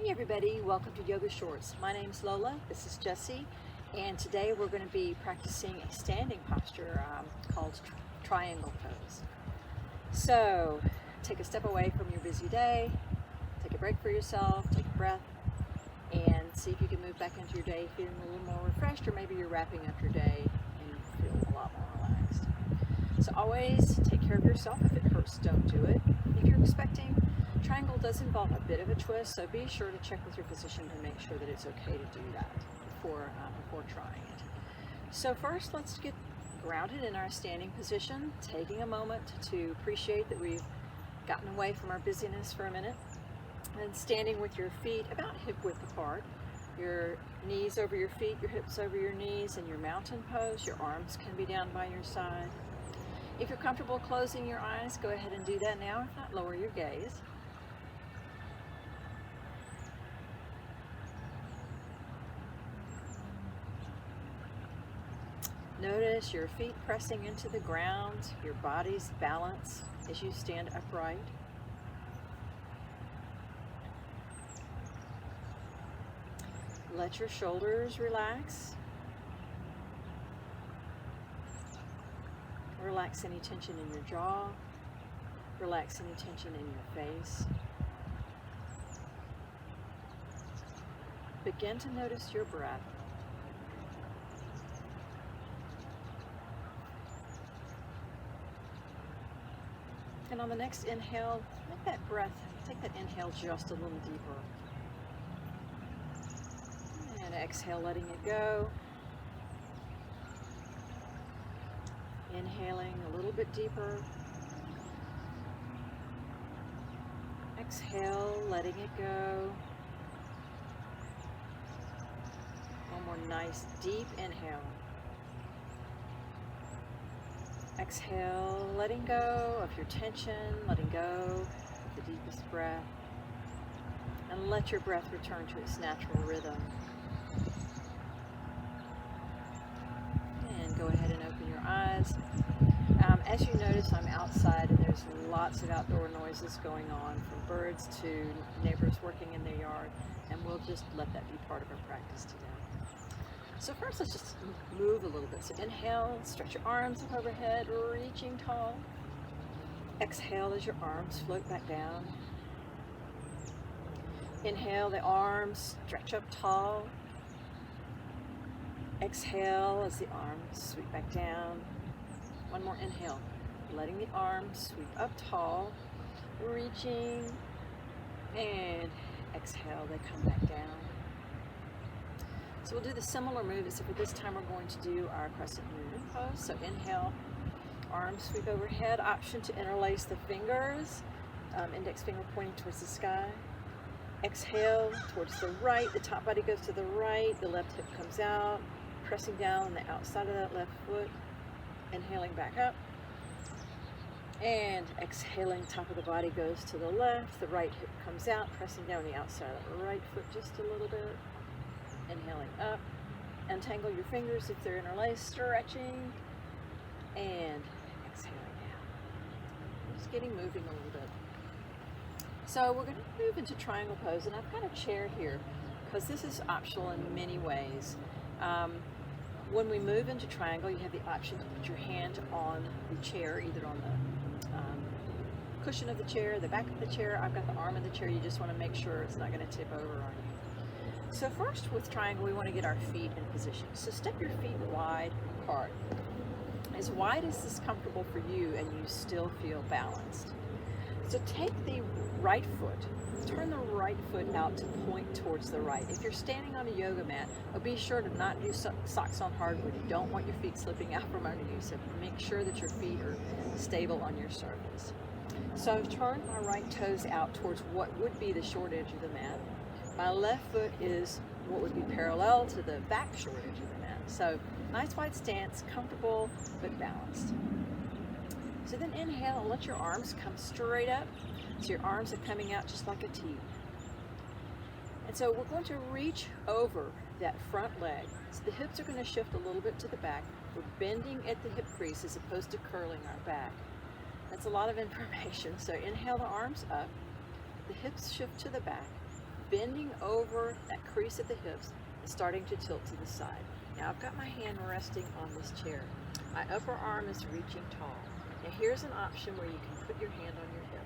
Hey everybody, welcome to Yoga Shorts. My name's Lola, this is Jessie, and today we're going to be practicing a standing posture called triangle pose. So take a step away from your busy day, take a break for yourself, take a breath, and see if you can move back into your day feeling a little more refreshed, or maybe you're wrapping up your day and you feel a lot more relaxed. So always take care of yourself. If it hurts, don't do it. If you're expecting, triangle does involve a bit of a twist, so be sure to check with your physician to make sure that it's okay to do that before trying it. So first, let's get grounded in our standing position, taking a moment to appreciate that we've gotten away from our busyness for a minute, and standing with your feet about hip width apart, your knees over your feet, your hips over your knees. In your mountain pose, your arms can be down by your side. If you're comfortable closing your eyes, go ahead and do that now. If not, lower your gaze. Notice your feet pressing into the ground, your body's balance as you stand upright. Let your shoulders relax. Relax any tension in your jaw. Relax any tension in your face. Begin to notice your breath. And on the next inhale, take that inhale just a little deeper. And exhale, letting it go. Inhaling a little bit deeper. Exhale, letting it go. One more nice deep inhale. Exhale, letting go of your tension, letting go of the deepest breath, and let your breath return to its natural rhythm. And go ahead and open your eyes. As you notice, I'm outside and there's lots of outdoor noises going on, from birds to neighbors working in their yard, and we'll just let that be part of our practice today. So first, let's just move a little bit. So inhale, stretch your arms up overhead, reaching tall. Exhale as your arms float back down. Inhale, the arms stretch up tall. Exhale as the arms sweep back down. One more inhale, letting the arms sweep up tall, reaching, and exhale, they come back down. So we'll do the similar move, except for this time we're going to do our crescent moon pose. So inhale, arms sweep overhead, option to interlace the fingers, index finger pointing towards the sky. Exhale towards the right, the top body goes to the right, the left hip comes out, pressing down on the outside of that left foot. Inhaling back up, and exhaling, top of the body goes to the left, the right hip comes out, pressing down the outside of the right foot just a little bit. Inhaling up, untangle your fingers if they're interlaced, stretching, and exhaling down. Just getting moving a little bit. So we're going to move into triangle pose, and I've got a chair here because this is optional in many ways. When we move into triangle, you have the option to put your hand on the chair, either on the cushion of the chair, the back of the chair. I've got the arm of the chair. You just want to make sure it's not going to tip over on you. So first, with triangle, we want to get our feet in position. So step your feet wide apart. As wide as is comfortable for you, and you still feel balanced. So take the right foot, turn the right foot out to point towards the right. If you're standing on a yoga mat, be sure to not do socks on hardwood. You don't want your feet slipping out from under you, so make sure that your feet are stable on your surface. So I've turned my right toes out towards what would be the short edge of the mat. My left foot is what would be parallel to the back short edge of the mat. So nice wide stance, comfortable but balanced. So then inhale and let your arms come straight up. So your arms are coming out just like a T. And so we're going to reach over that front leg. So the hips are going to shift a little bit to the back. We're bending at the hip crease as opposed to curling our back. That's a lot of information. So inhale the arms up. The hips shift to the back. bending over that crease at the hips and starting to tilt to the side. Now I've got my hand resting on this chair. My upper arm is reaching tall. Now here's an option where you can put your hand on your hip.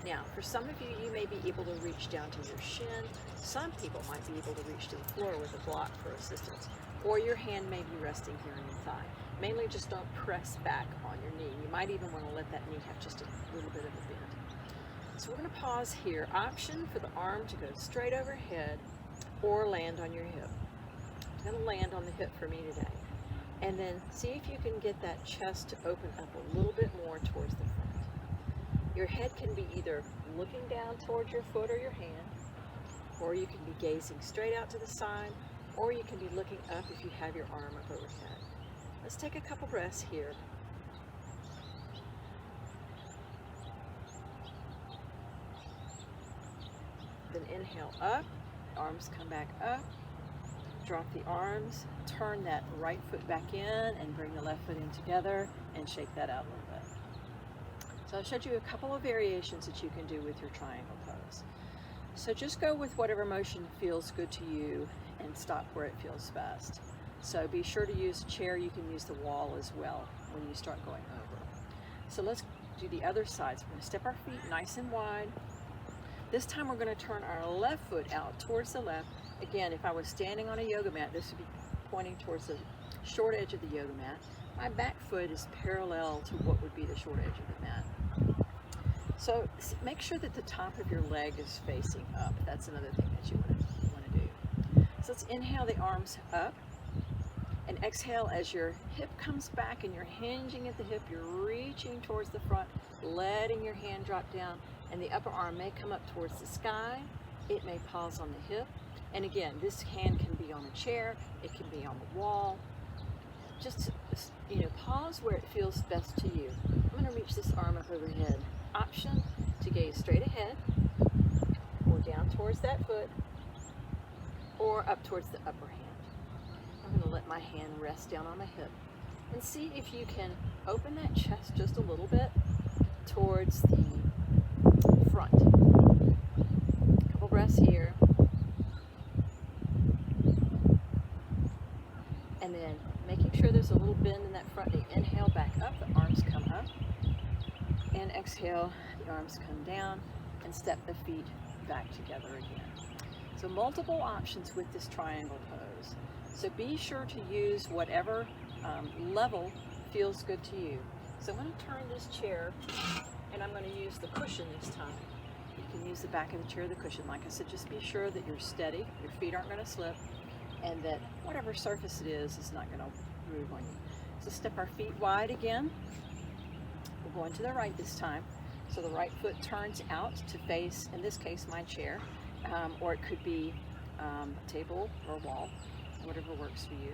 Now, for some of you, you may be able to reach down to your shin. Some people might be able to reach to the floor with a block for assistance. Or your hand may be resting here on your thigh. Mainly just don't press back on your knee. You might even want to let that knee have just a little bit of a bend. So we're going to pause here. Option for the arm to go straight overhead or land on your hip. It's going to land on the hip for me today. And then see if you can get that chest to open up a little bit more towards the front. Your head can be either looking down towards your foot or your hand, or you can be gazing straight out to the side, or you can be looking up if you have your arm up overhead. Let's take a couple breaths here. Then inhale up, arms come back up, drop the arms, turn that right foot back in and bring the left foot in together and shake that out a little bit. So I showed you a couple of variations that you can do with your triangle pose. So just go with whatever motion feels good to you and stop where it feels best. So be sure to use a chair. You can use the wall as well when you start going over. So let's do the other sides. We're going to step our feet nice and wide. This time we're going to turn our left foot out towards the left. Again, if I was standing on a yoga mat, this would be pointing towards the short edge of the yoga mat. My back foot is parallel to what would be the short edge of the mat. So make sure that the top of your leg is facing up. That's another thing that you want to do. So let's inhale the arms up and exhale as your hip comes back and you're hinging at the hip. You're reaching towards the front, letting your hand drop down, and the upper arm may come up towards the sky. It may pause on the hip. And again, this hand can be on a chair. It can be on the wall. Just, pause where it feels best to you. I'm going to reach this arm up overhead. Option to gaze straight ahead or down towards that foot or up towards the upper hand. I'm going to let my hand rest down on my hip and see if you can open that chest just a little bit towards the front. A couple breaths here. And then making sure there's a little bend in that front knee. Inhale back up, the arms come up. And exhale, the arms come down and step the feet back together again. So multiple options with this triangle pose. So be sure to use whatever level feels good to you. So I'm going to turn this chair and I'm going to use the cushion this time. You can use the back of the chair or the cushion. Like I said, just be sure that you're steady, your feet aren't going to slip, and that whatever surface it is not going to move on you. So step our feet wide again. We're going to the right this time. So the right foot turns out to face, in this case, my chair, or it could be a table or wall, whatever works for you.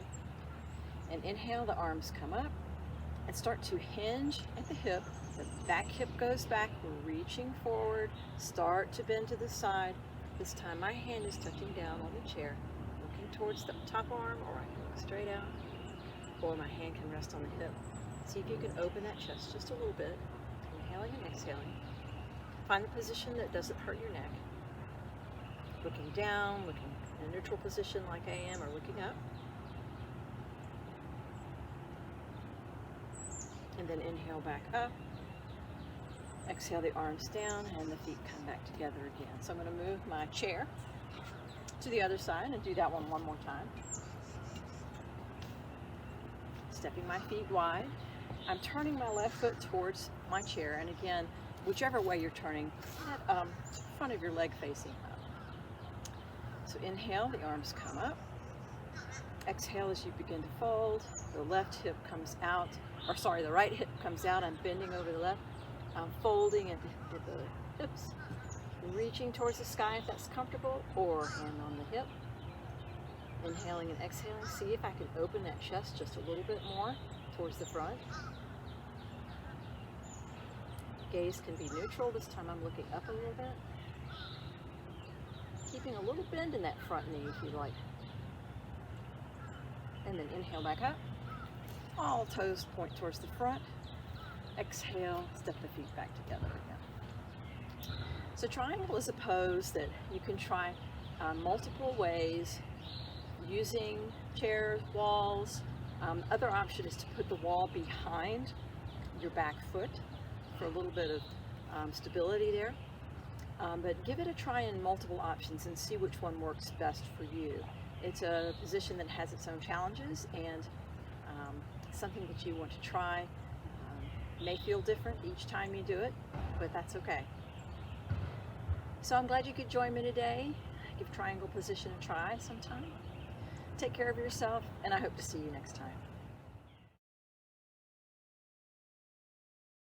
And inhale, the arms come up and start to hinge at the hip. The back hip goes back, we're reaching forward, start to bend to the side. This time my hand is touching down on the chair, looking towards the top arm, or I can look straight out, or my hand can rest on the hip. See if you can open that chest just a little bit, inhaling and exhaling. Find a position that doesn't hurt your neck. Looking down, looking in a neutral position like I am, or looking up. And then inhale back up. Exhale the arms down and the feet come back together again. So I'm going to move my chair to the other side and do that one more time. Stepping my feet wide. I'm turning my left foot towards my chair, and again, whichever way you're turning, that front of your leg facing up. So inhale, the arms come up. Exhale as you begin to fold. The left hip comes out, the right hip comes out. I'm bending over the left. I'm folding at the hips, reaching towards the sky if that's comfortable, or hand on the hip. Inhaling and exhaling. See if I can open that chest just a little bit more towards the front. Gaze can be neutral. This time I'm looking up a little bit. Keeping a little bend in that front knee if you like. And then inhale back up. All toes point towards the front. Exhale, step the feet back together again. So triangle is a pose that you can try multiple ways, using chairs, walls. Other option is to put the wall behind your back foot for a little bit of stability there. But give it a try in multiple options and see which one works best for you. It's a position that has its own challenges, and something that you want to try. May feel different each time you do it, but that's okay. So I'm glad you could join me today. Give triangle position a try sometime. Take care of yourself, and I hope to see you next time.